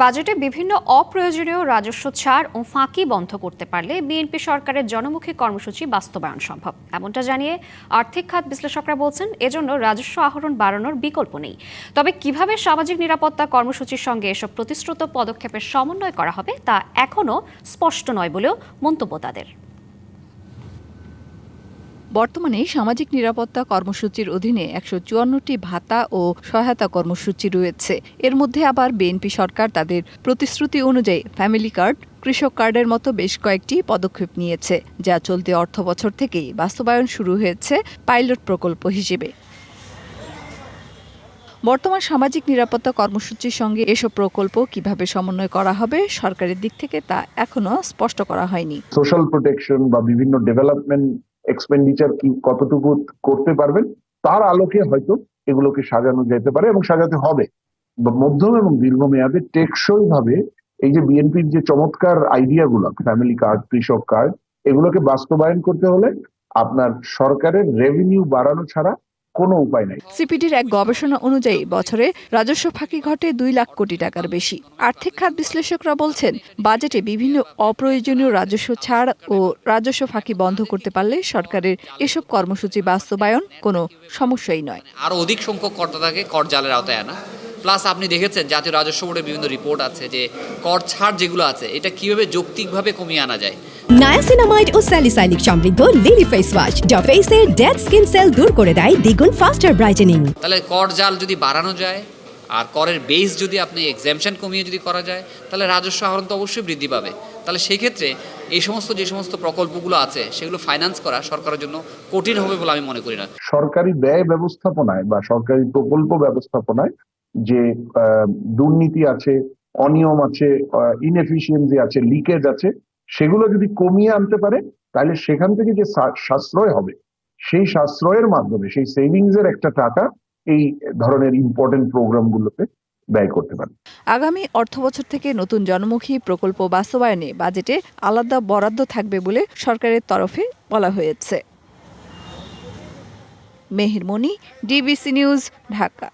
বাজেটে বিভিন্ন অপ্রয়োজনীয় রাজস্ব ছাড় ও ফাঁকি বন্ধ করতে পারলে বিএনপি সরকারের জনমুখী কর্মসূচি বাস্তবায়ন সম্ভব, এমনটা জানিয়ে আর্থিক খাত বিশ্লেষকরা বলছেন এজন্য রাজস্ব আহরণ বাড়ানোর বিকল্প নেই। তবে কিভাবে সামাজিক নিরাপত্তা কর্মসূচির সঙ্গে এসব প্রতিশ্রুত পদক্ষেপের সমন্বয় করা হবে তা এখনও স্পষ্ট নয় বলেও মন্তব্য তাদের। বর্তমানে সামাজিক নিরাপত্তা কর্মসূচির অধীনে ১৫৪টি ভাতা ও সহায়তা কর্মসূচি রয়েছে। এর মধ্যে আবার বিএনপি সরকার তাদের প্রতিশ্রুতি অনুযায়ী ফ্যামিলি কার্ড, কৃষক কার্ডের মতো বেশ কয়েকটি পদক্ষেপ নিয়েছে, যা চলতি অর্থবছর থেকেই বাস্তবায়ন শুরু হয়েছে পাইলট প্রকল্প হিসেবে। বর্তমান সামাজিক নিরাপত্তা কর্মসূচির সঙ্গে এসব প্রকল্প কিভাবে সমন্বয় করা হবে সরকারের দিক থেকে তা এখনো স্পষ্ট করা হয়নি। সোশ্যাল প্রোটেকশন বা বিভিন্ন ডেভেলপমেন্ট এক্সপেন্ডিচার কি কতটুকু করতে পারবেন তার আলোকে হয়তো এগুলোকে সাজানো যেতে পারে এবং সাজাতে হবে। মধ্যম এবং দীর্ঘমেয়াদে টেকসই ভাবে এই যে বিএনপির যে চমৎকার আইডিয়া গুলো, ফ্যামিলি কার্ড, কৃষক কার্ড, এগুলোকে বাস্তবায়ন করতে হলে আপনার সরকারের রেভিনিউ বাড়ানো ছাড়া কোনো উপায় নাই। সিপিডির এক গবেষণা অনুযায়ী বছরে রাজস্ব ফাঁকি ঘটে ২ লাখ কোটি টাকার বেশি। আর্থিক খাত বিশ্লেষকরা বলছেন, বাজেটে বিভিন্ন অপ্রয়োজনীয় রাজস্ব ছাড় ও রাজস্ব ফাঁকি বন্ধ করতে পারলে সরকারের এসব কর্মসূচি বাস্তবায়ন কোনো সমস্যাই নয়। আরো অধিক সংখ্যক করদাতাকে কর জালের আওতায় আনা, প্লাস আপনি দেখেছেন জাতীয় রাজস্ব বোর্ডের বিভিন্ন রিপোর্ট আছে যে কর ছাড় যেগুলো আছে এটা কিভাবে যৌক্তিকভাবে কমিয়ে আনা যায়। নায়াসিনামাইড ও স্যালিসাইলিক সমৃদ্ধ লিলি ফেস ওয়াশ যা ফেসের ডেড স্কিন সেল দূর করে দেয় দ্বিগুণ ফাস্টার ব্রাইটেনিং। তাহলে কর জাল যদি বাড়ানো যায় আর করের বেস যদি আপনি এক্সাম্পশন কমিয়ে যদি করা যায় তাহলে রাজস্ব আহরণ তো অবশ্যই বৃদ্ধি পাবে। তাহলে সেই ক্ষেত্রে এই সমস্ত যে সমস্ত প্রকল্পগুলো আছে সেগুলো ফাইন্যান্স করা সরকারের জন্য কঠিন হবে বলে আমি মনে করি না। সরকারি ব্যয় ব্যবস্থাপনায় বা সরকারি প্রকল্প ব্যবস্থাপনায় যে দুর্নীতি আছে, অনিয়ম আছে, ইনএফিসিয়েন্সি আছে, লিকেজ আছে, সেগুলো যদি কমিয়ে আনতে পারে তাহলে সেখান থেকে যে সাশ্রয় হবে সেই সাশ্রয়ের মাধ্যমে সেই সেভিংস এর একটা টাকা এই ধরনের ইম্পর্টেন্ট প্রোগ্রামগুলোতে ব্যয় করতে পারে। আগামী অর্থবছর থেকে নতুন জনমুখী প্রকল্প বাস্তবায়নে বাজেটে আলাদা বরাদ্দ থাকবে বলে সরকারের তরফে বলা হয়েছে। মেহের মনি, ডিবিসি নিউজ, ঢাকা।